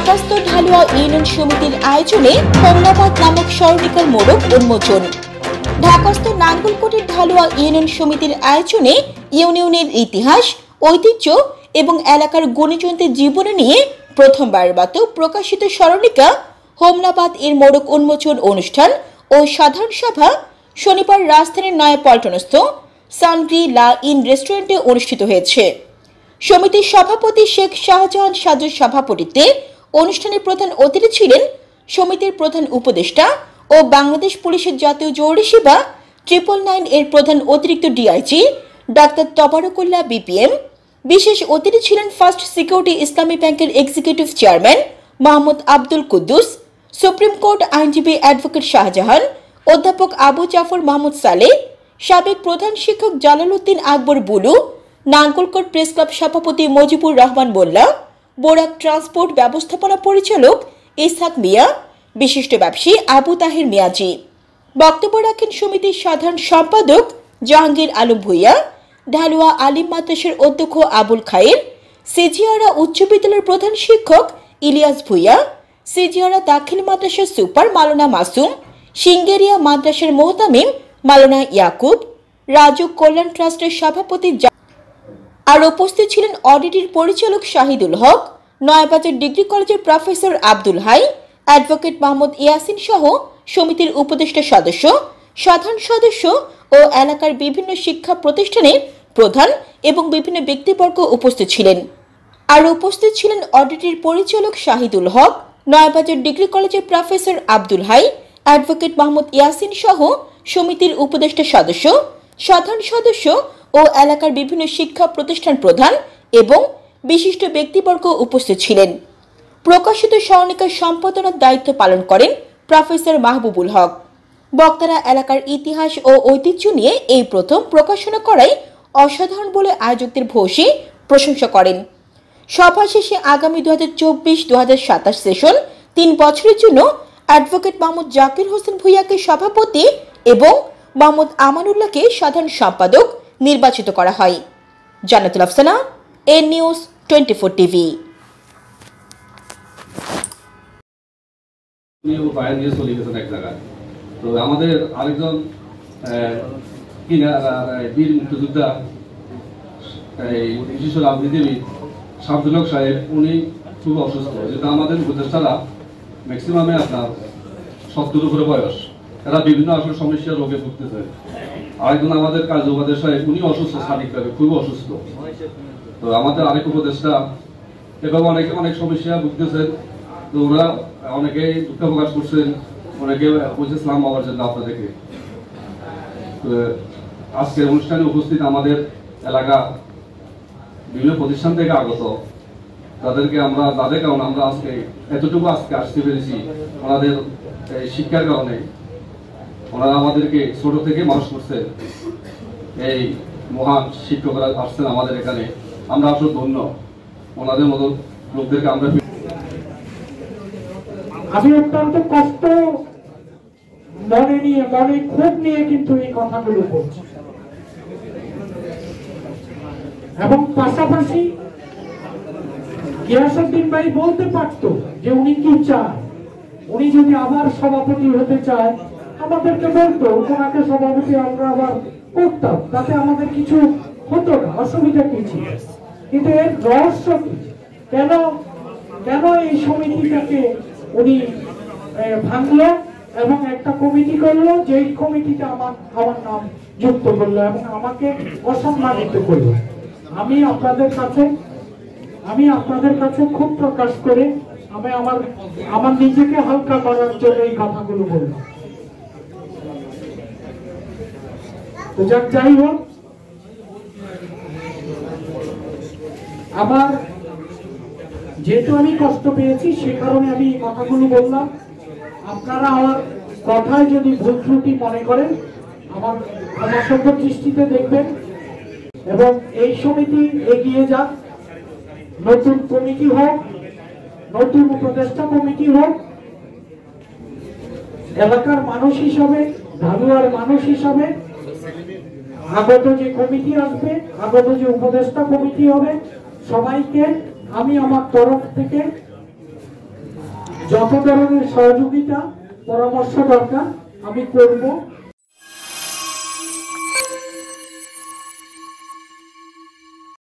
ঢাকাস্থ Dhalua union সমিতির আয়োজনে হোমনাবাদ নামক স্মরণিকার মোড়ক উন্মোচন। ঢাকাস্থ নাঙ্গলকোটের ঢালুয়া ইউনিয়ন সমিতির আয়োজনে ইউনিয়নের ইতিহাস, ঐতিহ্য এবং এলাকার গুণীজনদের জীবনী নিয়ে প্রথমবারের মতো প্রকাশিত স্মরণিকা হোমনাবাদ এর মোড়ক উন্মোচন অনুষ্ঠান ও সাধারণ সভা শনিবার রাজধানীর নয়াপল্টনস্থ সানগ্রি লা ইন রেস্টুরেন্টে অনুষ্ঠিত হয়েছে। সমিতির সভাপতি শেখ শাহজাহান সাজুর সভাপতিত্বে অনুষ্ঠানে প্রধান অতিথি ছিলেন সমিতির প্রধান উপদেষ্টা ও বাংলাদেশ পুলিশের জাতীয় জরুরি সেবা 999 এর প্রধান অতিরিক্ত ডিআইজি ডাক্তার তবারকুল্লাহ বিপিএম। বিশেষ অতিথি ছিলেন ফার্স্ট সিকিউরিটি ইসলামী ব্যাংকের executive chairman Mohammad Abdul Quddus, supreme court আইনজীবী অ্যাডভোকেট শাহজাহান, অধ্যাপক আবু জাফর মাহমুদ সালেহ, সাবেক প্রধান শিক্ষক জালালউদ্দিন আকবর বুলু, নাঙ্গলকোট প্রেস ক্লাব সভাপতি মজিবুর রহমান মোল্লা, বোরাক ট্রান্সপোর্ট ব্যবস্থাপনা পরিচালক ইসহাক মিয়া, বিশিষ্ট ব্যবসায়ী আবু তাহের মিয়াজি। বক্তব্য রাখেন সমিতির সাধারণ সম্পাদক জাহাঙ্গীর আলম ভূঁইয়া, ঢালুয়া আলিম মাদ্রাসার অধ্যক্ষ আবুল খায়ের, সিজিআরা উচ্চ বিদ্যালয়ের প্রধান শিক্ষক ইলিয়াস ভূঁইয়া, সিজিআরা দাখিল মাদ্রাসার সুপার মাওলানা মাসুম, সিঙ্গেরিয়া মাদ্রাসার মোহতামিম মাওলানা ইয়াকুব, রাজুক কল্যাণ ট্রাস্টের সভাপতি। আর উপস্থিত ছিলেন অডিটের পরিচালক শাহিদুল হক, নয়াবাজার ডিগ্রি কলেজের প্রফেসর আব্দুল হাই, অ্যাডভোকেট মোহাম্মদ ইয়াসিন সহ সমিতির উপদেষ্টা সদস্য, সাধারণ সদস্য ও এলাকার বিভিন্ন শিক্ষা প্রতিষ্ঠানের প্রধান এবং বিভিন্ন ব্যক্তিবর্গ উপস্থিত ছিলেন। আর উপস্থিত ছিলেন অডিটের পরিচালক শাহিদুল হক, নয়াবাজার ডিগ্রি কলেজের প্রফেসর আব্দুল হাই, অ্যাডভোকেট মোহাম্মদ ইয়াসিন সহ সমিতির উপদেষ্টা সদস্য, সাধারণ সদস্য ও এলাকার বিভিন্ন শিক্ষা প্রতিষ্ঠান প্রধান এবং বিশিষ্ট ব্যক্তিবর্গ উপস্থিত ছিলেন। প্রকাশিত স্মরণিকার সম্পাদনার দায়িত্ব পালন করেন প্রফেসর মাহবুবুল হক। বক্তারা এলাকার ইতিহাস ও ঐতিহ্য নিয়ে এই প্রথম প্রকাশনা করায় অসাধারণ বলে আয়োজকদের ভূয়সী প্রশংসা করেন। সভা শেষে আগামী 2024-2027 সেশন 3 বছরের জন্য অ্যাডভোকেট মোহাম্মদ জাকির হোসেন ভূঁইয়াকে সভাপতি এবং মোহাম্মদ আমানুল্লাহকে সাধারণ সম্পাদক নির্বাচিত করা হয়। জান্নাতুল আফসানা, এন নিউজ 24 টিভি। তো আমাদের আরেকজন বীর মুক্তিযোদ্ধা বিশিষ্ট রাজনীতিবিদ শামসুল হক সাহেব, উনি খুব অসুস্থ, যেটা আমাদের উপদেষ্টারা ম্যাক্সিমামে আপনার 70 উপরে বয়স, এরা বিভিন্ন আসলে সমস্যা রোগে ভুগতেছে। আরেকজন আমাদের কাজ উপদেষ্টা সাহেব, উনি অসুস্থ, শারীরিকভাবে খুব অসুস্থ। তো আমাদের আরেক উপদেষ্টা এভাবে অনেকে অনেক সমস্যা ভুগতেছেন। তো ওরা অনেকেই দুঃখ প্রকাশ করছেন, অনেকে বুঝেছিলাম বাবার জন্য আপনাদেরকে। আজকের অনুষ্ঠানে উপস্থিত আমাদের এলাকা বিভিন্ন প্রতিষ্ঠান থেকে আগত তাদেরকে আমরা, তাদের কারণে আমরা আজকে এতটুকু আসতে পেরেছি, ওনাদের শিক্ষার কারণে। ওনারা আমাদেরকে ছোট থেকে মানুষ করছেন, এই মহান শিক্ষকরা আসছেন আমাদের এখানে, আমরা আসলে ধন্য। ওনাদের মতো লোকদেরকে আমরা আমি অত্যন্ত কষ্ট মনে ক্ষোভ নিয়ে কিন্তু এই কথাগুলো বলছি, এবং পাশাপাশি গিয়াসউদ্দিন ভাই বলতে পারত যে উনি কি চায়। উনি যদি আবার সভাপতি হতে চায় আমাদেরকে বলতো, ওনাকে সভাপতি আমরা আবার করতাম, তাতে আমাদের কিছু হতো না, অসুবিধা কি ছিল। কিন্তু এর রহস্য কি, কেন এই সমিতিটাকে উনি ভাঙলো এবং একটা কমিটি করলো, যেই কমিটিতে আমার নাম যুক্ত করলো এবং আমাকে অসম্মানিত করলো। আমি আপনাদের কাছে খুব প্রকাশ করে আমি আমার নিজেকে হালকা করার জন্য এই কথাগুলো বললাম। তো যাই হোক, আমার যেহেতু আমি কষ্ট পেয়েছি সে কারণে আমি এই কথাগুলো বললাম। আপনারা আমার কথায় যদি ভুল ত্রুটি মনে করেন আমার ক্ষমাসুন্দর দৃষ্টিতে দেখবেন, এবং এই সমিতি এগিয়ে যাক, নতুন কমিটি হোক, নতুন উপদেষ্টা কমিটি হোক, এলাকার মানুষ হিসাবে, ঢালুয়ার মানুষ হিসাবে আগত যে কমিটি আসবে, আগত যে উপদেষ্টা কমিটি হবে, সবাইকে আমি আমার তরফ থেকে যত ধরনের সহযোগিতা পরামর্শ দরকার আমি করব।